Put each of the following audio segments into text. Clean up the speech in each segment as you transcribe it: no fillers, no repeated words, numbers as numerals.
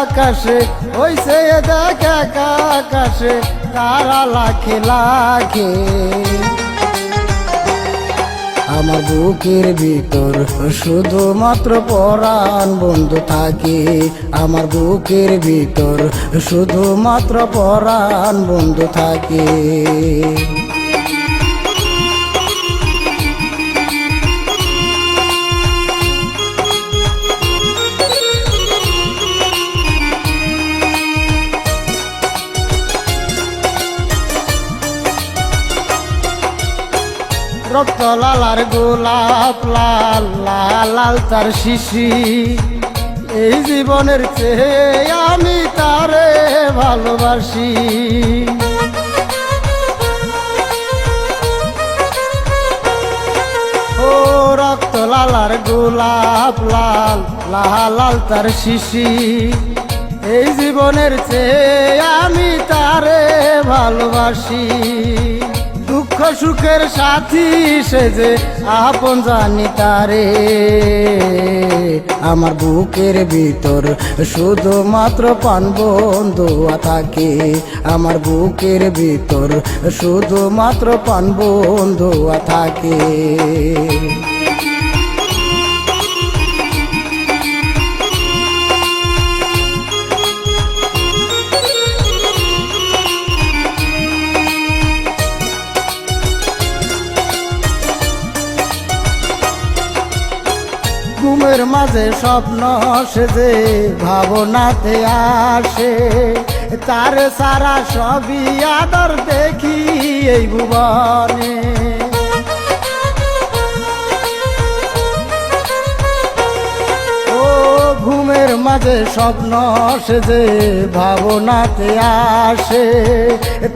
আকাশে হইছে দেখ একা আকাশে তারা লাখে লাখে। আমার বুকের ভিতর শুধুমাত্র পরাণ বন্ধু থাকে, আমার বুকের ভিতর শুধুমাত্র পরাণ বন্ধু থাকে। রক্ত লালার গোলাপ লাল লাল লাল তার শিশি, এই জীবনের চেয়ে আমি তারে ভালোবাসি। ও রক্ত লালার গোলাপ লাল লাল লাল তার শিশি, এই জীবনের চেয়ে আমি তারে ভালোবাসি। দুঃখ সুখের সাথী সেজে আপন জানি তারে, আমার বুকের ভিতর শুধুমাত্র পান বন্ধুয়া থাকে, আমার বুকের ভিতর শুধুমাত্র পান বন্ধুয়া থাকে। ঘুমের মাঝে স্বপ্ন সেজে ভাবনাতে আসে, তার সারা সবই আদর দেখি এই ভুবনে। ও ঘুমের মাঝে স্বপ্ন সেজে ভাবনাতে আসে,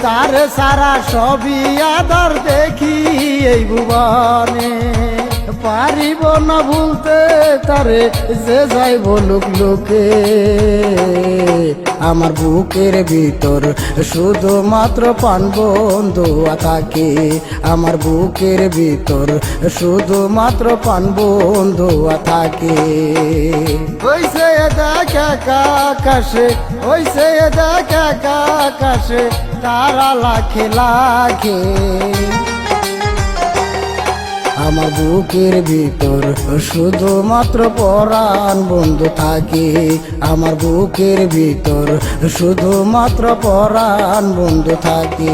তার সারা সবই আদর দেখি এই ভুবনে। পারিব না ভুলতে তারে যে যাই বলুক লোকে, আমার বুকের ভিতর শুধুমাত্র পান বন্ধুয়া থাকে, আমার বুকের ভিতর শুধুমাত্র পান বন্ধুয়া থাকে। হইছে দেখ একা আকাশে হইছে দেখ একা আকাশে তারা লাখে লাখে। আমার বুকের ভিতর শুধুমাত্র পরাণ বন্ধু থাকে, আমার বুকের ভিতর শুধুমাত্র পরাণ বন্ধু থাকে।